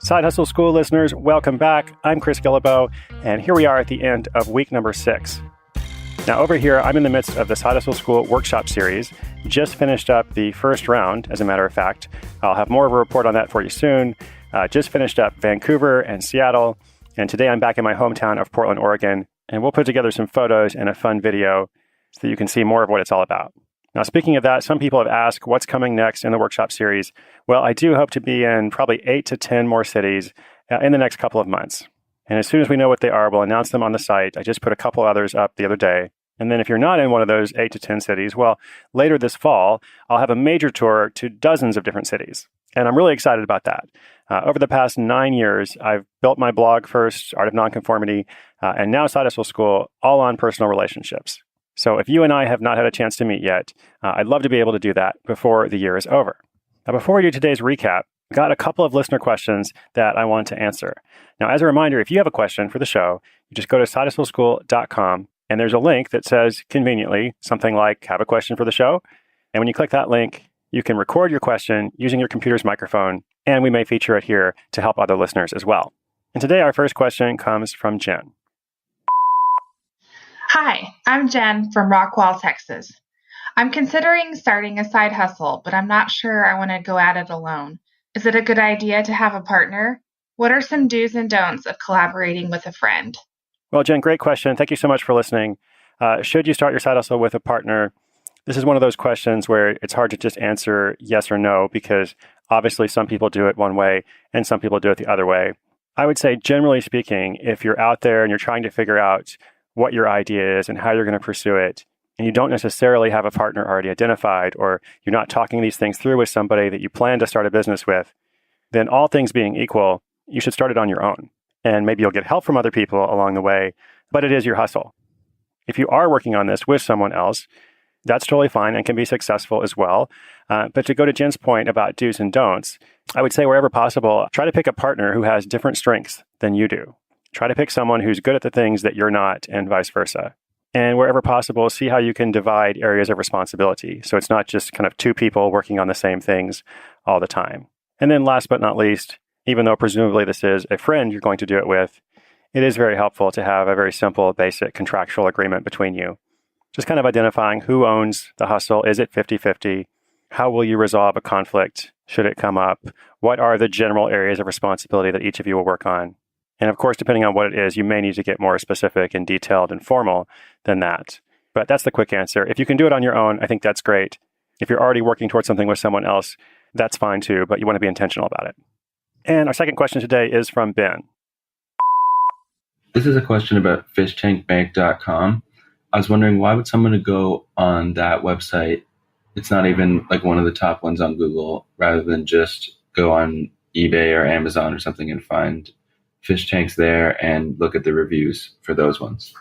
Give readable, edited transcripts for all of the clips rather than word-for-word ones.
Side Hustle School listeners, welcome back. I'm Chris Gillibo, and here we are at the end of week number 6. Now, over here, I'm in the midst of the Side Hustle School workshop series. Just finished up the first round, as a matter of fact. I'll have more of a report on that for you soon. Just finished up Vancouver and Seattle, and today I'm back in my hometown of Portland, Oregon, and we'll put together some photos and a fun video so that you can see more of what it's all about. Now, speaking of that, some people have asked what's coming next in the workshop series. Well, I do hope to be in probably 8 to 10 more cities in the next couple of months. And as soon as we know what they are, we'll announce them on the site. I just put a couple others up the other day. And then if you're not in one of those 8 to 10 cities, well, later this fall, I'll have a major tour to dozens of different cities. And I'm really excited about that. Over the past 9 years, I've built my blog first, Art of Nonconformity, and now Side Hustle School, all on personal relationships. So if you and I have not had a chance to meet yet, I'd love to be able to do that before the year is over. Now, before we do today's recap, I've got a couple of listener questions that I want to answer. Now, as a reminder, if you have a question for the show, you just go to sidehustleschool.com, and there's a link that says, conveniently, something like, have a question for the show. And when you click that link, you can record your question using your computer's microphone, and we may feature it here to help other listeners as well. And today, our first question comes from Jen. Hi, I'm Jen from Rockwall, Texas. I'm considering starting a side hustle, but I'm not sure I want to go at it alone. Is it a good idea to have a partner? What are some do's and don'ts of collaborating with a friend? Well, Jen, great question. Thank you so much for listening. Should you start your side hustle with a partner? This is one of those questions where it's hard to just answer yes or no, because obviously some people do it one way and some people do it the other way. I would say, generally speaking, if you're out there and you're trying to figure out what your idea is and how you're going to pursue it, and you don't necessarily have a partner already identified, or you're not talking these things through with somebody that you plan to start a business with, then all things being equal, you should start it on your own. And maybe you'll get help from other people along the way, but it is your hustle. If you are working on this with someone else, that's totally fine and can be successful as well. But to go to Jen's point about do's and don'ts, I would say wherever possible, try to pick a partner who has different strengths than you do. Try to pick someone who's good at the things that you're not, and vice versa. And wherever possible, see how you can divide areas of responsibility. So it's not just kind of two people working on the same things all the time. And then last but not least, even though presumably this is a friend you're going to do it with, it is very helpful to have a very simple, basic contractual agreement between you. Just kind of identifying who owns the hustle. Is it 50-50? How will you resolve a conflict should it come up? What are the general areas of responsibility that each of you will work on? And of course, depending on what it is, you may need to get more specific and detailed and formal than that. But that's the quick answer. If you can do it on your own, I think that's great. If you're already working towards something with someone else, that's fine too, but you want to be intentional about it. And our second question today is from Ben. This is a question about fishtankbank.com. I was wondering, why would someone go on that website? It's not even like one of the top ones on Google, rather than just go on eBay or Amazon or something and find fish tanks there and look at the reviews for those ones.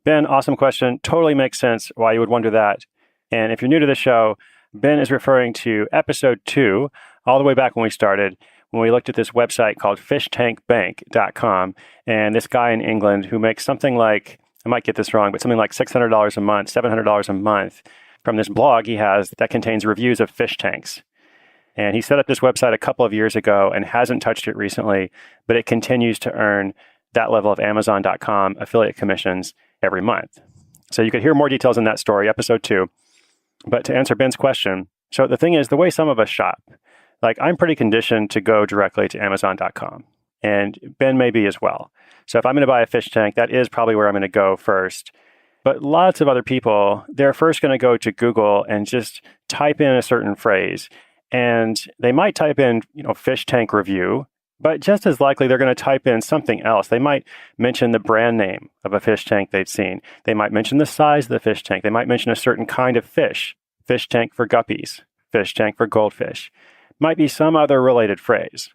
Ben, awesome question. Totally makes sense why you would wonder that. And if you're new to the show, Ben is referring to episode 2, all the way back when we started, when we looked at this website called fishtankbank.com. And this guy in England who makes something like, I might get this wrong, but something like $600 a month, $700 a month from this blog he has that contains reviews of fish tanks. And he set up this website a couple of years ago and hasn't touched it recently, but it continues to earn that level of Amazon.com affiliate commissions every month. So you could hear more details in that story, episode 2. But to answer Ben's question, so the thing is, the way some of us shop, like I'm pretty conditioned to go directly to Amazon.com, and Ben may be as well. So if I'm going to buy a fish tank, that is probably where I'm going to go first. But lots of other people, they're first going to go to Google and just type in a certain phrase. And they might type in, fish tank review, but just as likely they're going to type in something else. They might mention the brand name of a fish tank they've seen. They might mention the size of the fish tank. They might mention a certain kind of fish tank for guppies, fish tank for goldfish. Might be some other related phrase.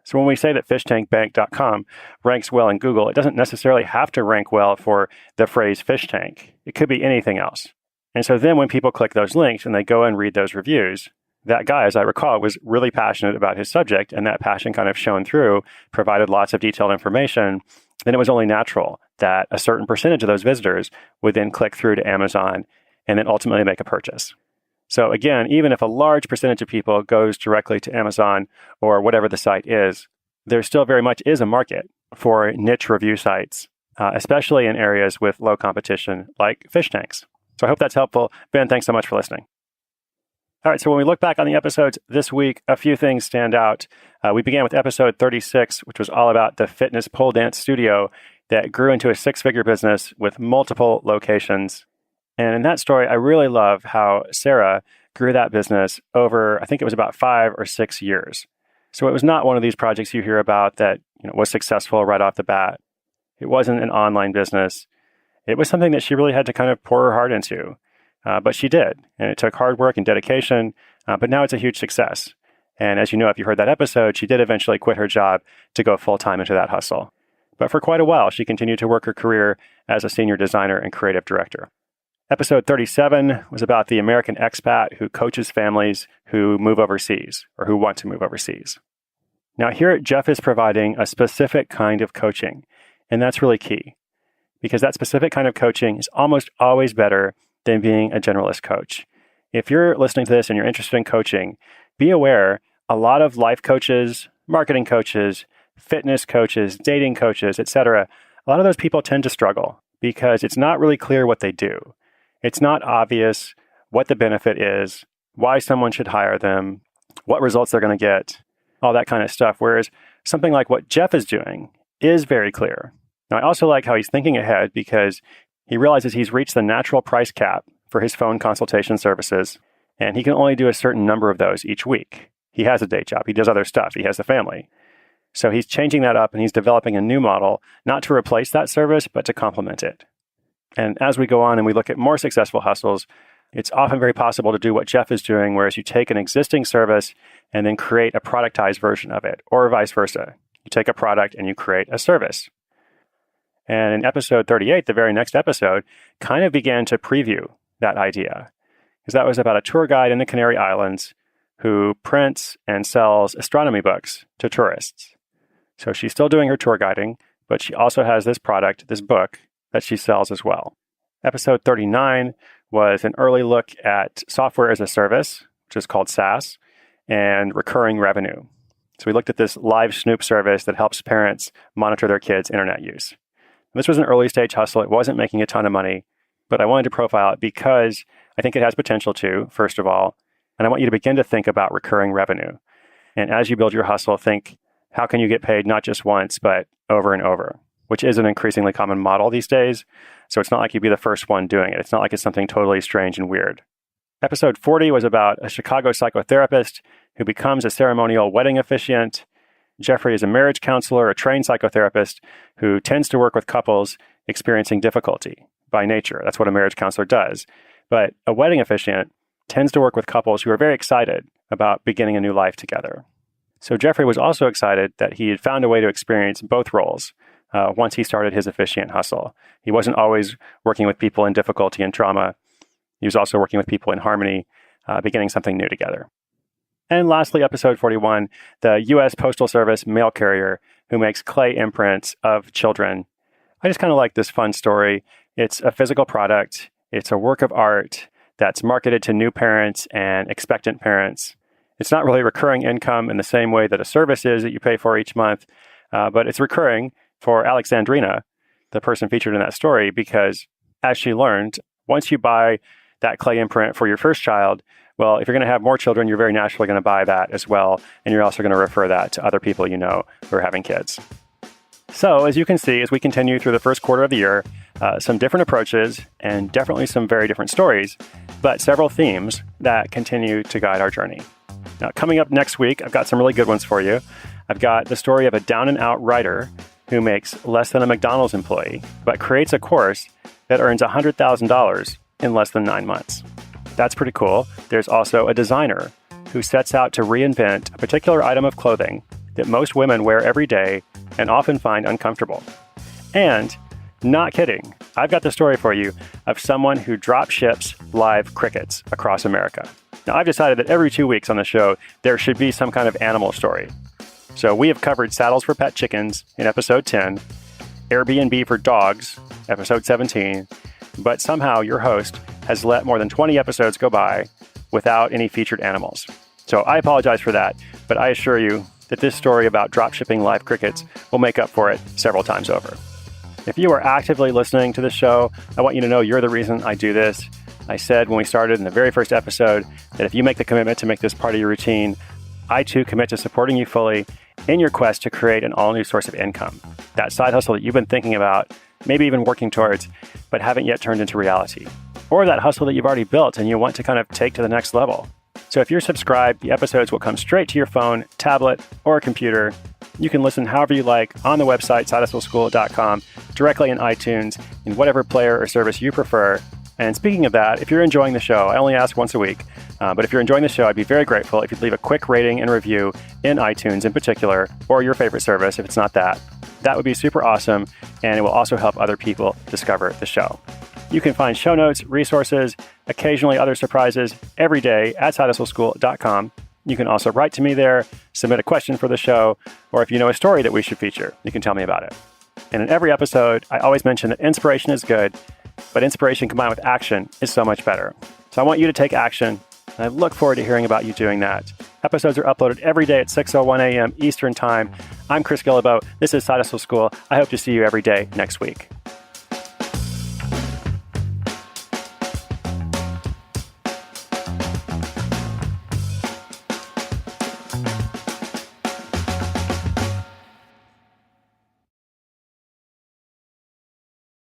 So when we say that fishtankbank.com ranks well in Google, it doesn't necessarily have to rank well for the phrase fish tank. It could be anything else. And so then when people click those links and they go and read those reviews, that guy, as I recall, was really passionate about his subject, and that passion kind of shone through, provided lots of detailed information. Then it was only natural that a certain percentage of those visitors would then click through to Amazon and then ultimately make a purchase. So again, even if a large percentage of people goes directly to Amazon or whatever the site is, there still very much is a market for niche review sites, especially in areas with low competition like fish tanks. So I hope that's helpful. Ben, thanks so much for listening. All right, so when we look back on the episodes this week, a few things stand out. We began with episode 36, which was all about the fitness pole dance studio that grew into a six-figure business with multiple locations. And in that story, I really love how Sarah grew that business over, I think it was about 5 or 6 years. So it was not one of these projects you hear about that was successful right off the bat. It wasn't an online business. It was something that she really had to kind of pour her heart into. But she did, and it took hard work and dedication, but now it's a huge success. And as you know, if you heard that episode, she did eventually quit her job to go full-time into that hustle. But for quite a while, she continued to work her career as a senior designer and creative director. Episode 37 was about the American expat who coaches families who move overseas or who want to move overseas. Now here, Jeff is providing a specific kind of coaching, and that's really key because that specific kind of coaching is almost always better than being a generalist coach. If you're listening to this and you're interested in coaching, be aware a lot of life coaches, marketing coaches, fitness coaches, dating coaches, etc., a lot of those people tend to struggle because it's not really clear what they do. It's not obvious what the benefit is, why someone should hire them, what results they're going to get, all that kind of stuff. Whereas something like what Jeff is doing is very clear. Now, I also like how he's thinking ahead because he realizes he's reached the natural price cap for his phone consultation services, and he can only do a certain number of those each week. He has a day job. He does other stuff. He has a family. So he's changing that up, and he's developing a new model, not to replace that service, but to complement it. And as we go on and we look at more successful hustles, it's often very possible to do what Jeff is doing, whereas you take an existing service and then create a productized version of it, or vice versa. You take a product and you create a service. And in episode 38, the very next episode, kind of began to preview that idea. Because that was about a tour guide in the Canary Islands who prints and sells astronomy books to tourists. So she's still doing her tour guiding, but she also has this product, this book, that she sells as well. Episode 39 was an early look at software as a service, which is called SaaS, and recurring revenue. So we looked at this live Snoop service that helps parents monitor their kids' internet use. This was an early stage hustle. It wasn't making a ton of money, but I wanted to profile it because I think it has potential to, first of all, and I want you to begin to think about recurring revenue. And as you build your hustle, think, how can you get paid not just once, but over and over, which is an increasingly common model these days. So it's not like you'd be the first one doing it. It's not like it's something totally strange and weird. Episode 40 was about a Chicago psychotherapist who becomes a ceremonial wedding officiant. Jeffrey is a marriage counselor, a trained psychotherapist who tends to work with couples experiencing difficulty by nature. That's what a marriage counselor does. But a wedding officiant tends to work with couples who are very excited about beginning a new life together. So Jeffrey was also excited that he had found a way to experience both roles once he started his officiant hustle. He wasn't always working with people in difficulty and trauma. He was also working with people in harmony, beginning something new together. And lastly, episode 41, the U.S. Postal Service mail carrier who makes clay imprints of children. I just kind of like this fun story. It's a physical product. It's a work of art that's marketed to new parents and expectant parents. It's not really recurring income in the same way that a service is that you pay for each month, but it's recurring for Alexandrina, the person featured in that story, because as she learned, once you buy that clay imprint for your first child, well, if you're going to have more children, you're very naturally going to buy that as well. And you're also going to refer that to other people you know who are having kids. So as you can see, as we continue through the first quarter of the year, some different approaches and definitely some very different stories, but several themes that continue to guide our journey. Now, coming up next week, I've got some really good ones for you. I've got the story of a down and out writer who makes less than a McDonald's employee, but creates a course that earns $100,000 in less than 9 months. That's pretty cool. There's also a designer who sets out to reinvent a particular item of clothing that most women wear every day and often find uncomfortable. And, not kidding, I've got the story for you of someone who drop ships live crickets across America. Now, I've decided that every 2 weeks on the show, there should be some kind of animal story. So we have covered saddles for pet chickens in episode 10, Airbnb for dogs, episode 17, but somehow your host has let more than 20 episodes go by without any featured animals. So I apologize for that, but I assure you, that this story about dropshipping live crickets will make up for it several times over. If you are actively listening to this show, I want you to know you're the reason I do this. I said when we started in the very first episode that if you make the commitment to make this part of your routine, I too commit to supporting you fully in your quest to create an all-new source of income. That side hustle that you've been thinking about, maybe even working towards, but haven't yet turned into reality. Or that hustle that you've already built and you want to kind of take to the next level. So if you're subscribed, the episodes will come straight to your phone, tablet, or computer. You can listen however you like on the website, sidehustleschool.com, directly in iTunes, in whatever player or service you prefer. And speaking of that, if you're enjoying the show, I only ask once a week, but if you're enjoying the show, I'd be very grateful if you'd leave a quick rating and review in iTunes in particular, or your favorite service if it's not that. That would be super awesome, and it will also help other people discover the show. You can find show notes, resources, occasionally other surprises every day at sidehustleschool.com. You can also write to me there, submit a question for the show, or if you know a story that we should feature, you can tell me about it. And in every episode, I always mention that inspiration is good, but inspiration combined with action is so much better. So I want you to take action, and I look forward to hearing about you doing that. Episodes are uploaded every day at 6:01 a.m. Eastern Time. I'm Chris Guillebeau. This is Side Hustle School. I hope to see you every day next week.